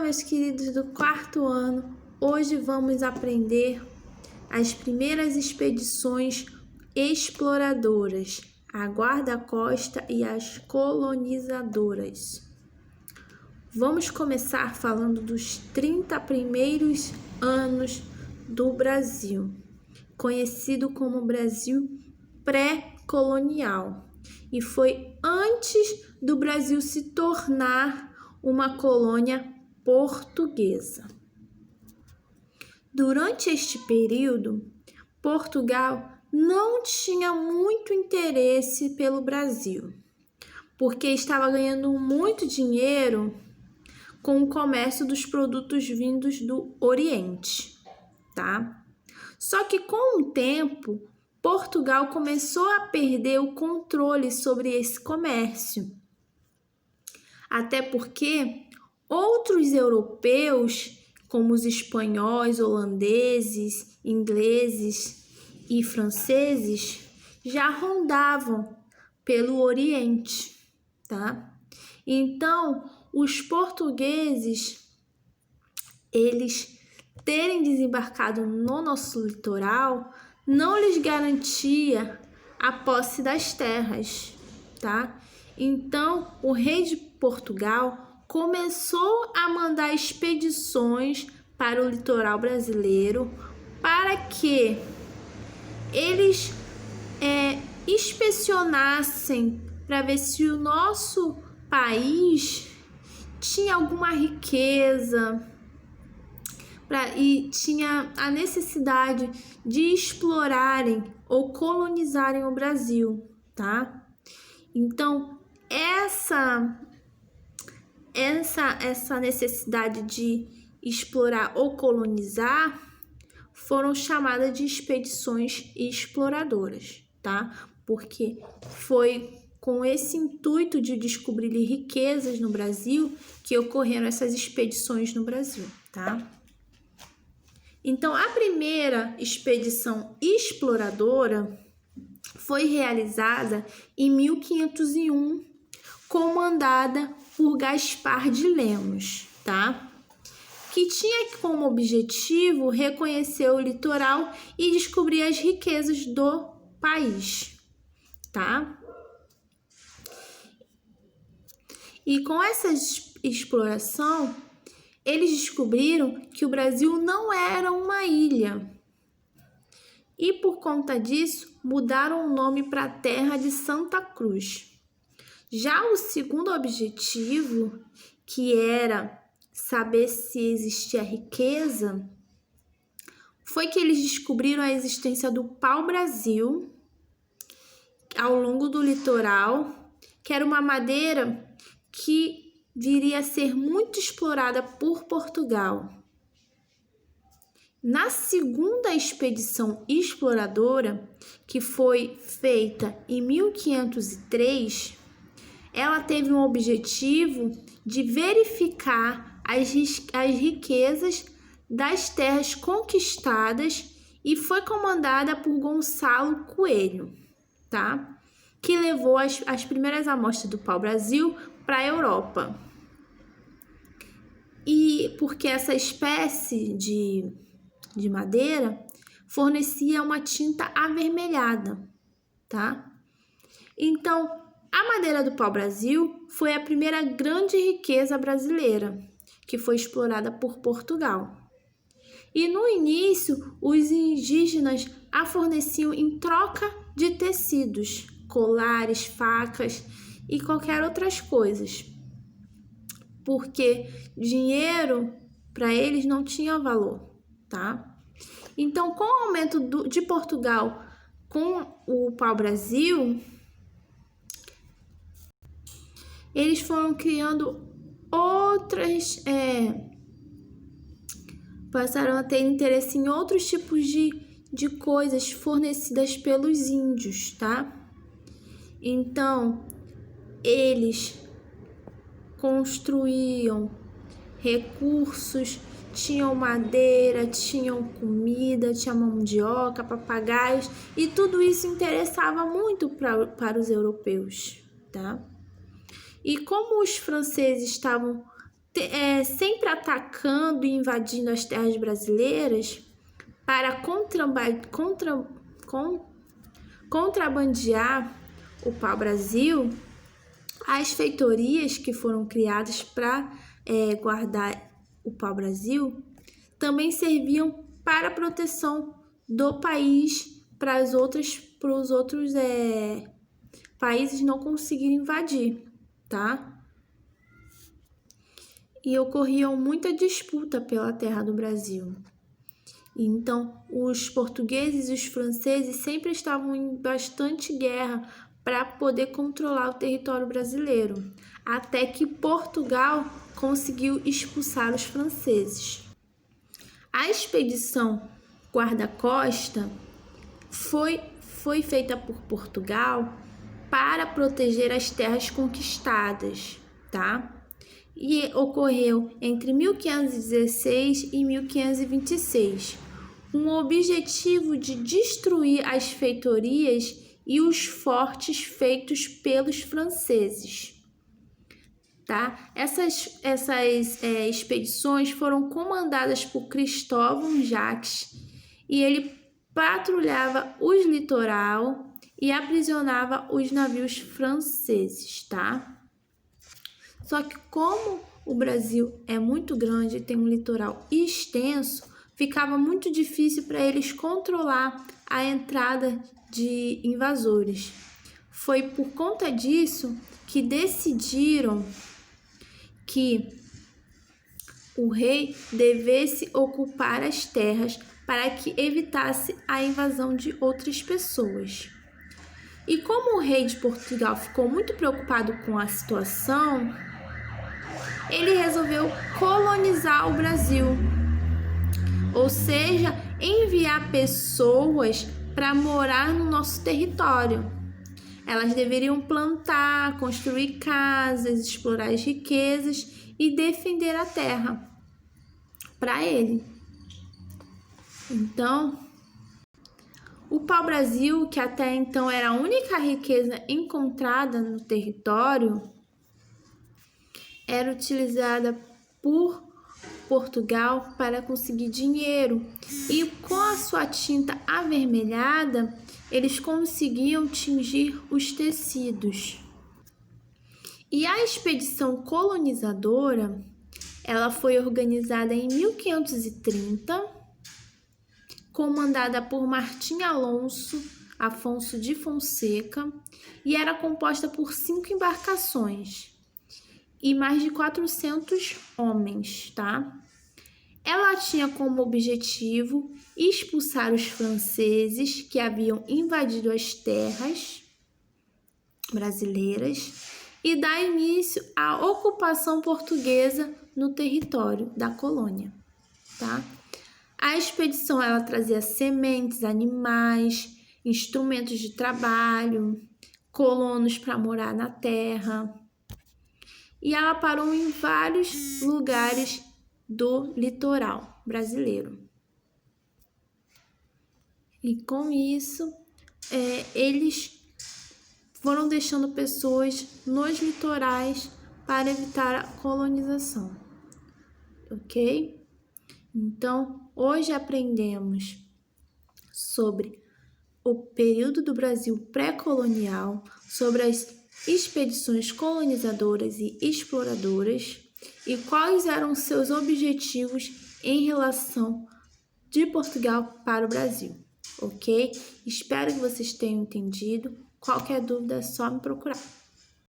meus queridos do quarto ano, hoje vamos aprender as primeiras expedições exploradoras, a guarda-costa e as colonizadoras. Vamos começar falando dos 30 primeiros anos do Brasil, conhecido como Brasil pré-colonial, e foi antes do Brasil se tornar uma colônia portuguesa. Durante este período, Portugal não tinha muito interesse pelo Brasil, porque estava ganhando muito dinheiro com o comércio dos produtos vindos do Oriente, tá? Só que com o tempo, Portugal começou a perder o controle sobre esse comércio. Até porque outros europeus, como os espanhóis, holandeses, ingleses e franceses, já rondavam pelo Oriente, tá? Então, os portugueses, eles terem desembarcado no nosso litoral, não lhes garantia a posse das terras, tá? Então, o rei de Portugal começou a mandar expedições para o litoral brasileiro para que eles inspecionassem para ver se o nosso país tinha alguma riqueza e tinha a necessidade de explorarem ou colonizarem o Brasil, tá? Então, essa necessidade de explorar ou colonizar foram chamadas de expedições exploradoras, tá? Porque foi com esse intuito de descobrir riquezas no Brasil que ocorreram essas expedições no Brasil, tá? Então, a primeira expedição exploradora foi realizada em 1501, comandada por Gaspar de Lemos, tá? Que tinha como objetivo reconhecer o litoral e descobrir as riquezas do país, tá? E com essa exploração, eles descobriram que o Brasil não era uma ilha. E por conta disso, mudaram o nome para a Terra de Santa Cruz. Já o segundo objetivo, que era saber se existia riqueza, foi que eles descobriram a existência do pau-brasil ao longo do litoral, que era uma madeira que viria a ser muito explorada por Portugal. Na segunda expedição exploradora, que foi feita em 1503, ela teve um objetivo de verificar as riquezas das terras conquistadas e foi comandada por Gonçalo Coelho, tá? Que levou as primeiras amostras do pau-brasil para a Europa. E porque essa espécie de madeira fornecia uma tinta avermelhada, tá? Então, a madeira do pau-brasil foi a primeira grande riqueza brasileira que foi explorada por Portugal. E no início, os indígenas a forneciam em troca de tecidos, colares, facas e qualquer outras coisas, porque dinheiro para eles não tinha valor, tá? Então, com o aumento de Portugal com o pau-brasil, eles foram criando outras, passaram a ter interesse em outros tipos de coisas fornecidas pelos índios, tá? Então, eles construíam recursos, tinham madeira, tinham comida, tinha mandioca, papagaios, e tudo isso interessava muito para os europeus, tá? E como os franceses estavam sempre atacando e invadindo as terras brasileiras para contrabandear o pau-brasil. As feitorias que foram criadas para guardar o pau-brasil também serviam para a proteção do país, para os outros países não conseguirem invadir, tá? E ocorriam muita disputa pela terra do Brasil. Então, os portugueses e os franceses sempre estavam em bastante guerra para poder controlar o território brasileiro, até que Portugal conseguiu expulsar os franceses. A expedição guarda-costa foi feita por Portugal para proteger as terras conquistadas, tá? E ocorreu entre 1516 e 1526, um objetivo de destruir as feitorias e os fortes feitos pelos franceses, tá? Essas expedições foram comandadas por Cristóvão Jacques e ele patrulhava os litoral e aprisionava os navios franceses, tá? Só que como o Brasil é muito grande e tem um litoral extenso, ficava muito difícil para eles controlar a entrada de invasores. Foi por conta disso que decidiram que o rei devesse ocupar as terras para que evitasse a invasão de outras pessoas. E como o rei de Portugal ficou muito preocupado com a situação, ele resolveu colonizar o Brasil, ou seja, enviar pessoas para morar no nosso território. Elas deveriam plantar, construir casas, explorar as riquezas e defender a terra para ele. Então, o pau-brasil, que até então era a única riqueza encontrada no território, era utilizada por Portugal para conseguir dinheiro, e com a sua tinta avermelhada eles conseguiam tingir os tecidos. E a expedição colonizadora, ela foi organizada em 1530, comandada por Martim Afonso de Fonseca, e era composta por 5 embarcações e mais de 400 homens, tá? Ela tinha como objetivo expulsar os franceses que haviam invadido as terras brasileiras e dar início à ocupação portuguesa no território da colônia, tá? A expedição ela trazia sementes, animais, instrumentos de trabalho, colonos para morar na terra. E ela parou em vários lugares do litoral brasileiro. E com isso, eles foram deixando pessoas nos litorais para evitar a colonização, ok? Então, hoje aprendemos sobre o período do Brasil pré-colonial, sobre as expedições colonizadoras e exploradoras e quais eram seus objetivos em relação de Portugal para o Brasil, ok? Espero que vocês tenham entendido. Qualquer dúvida é só me procurar.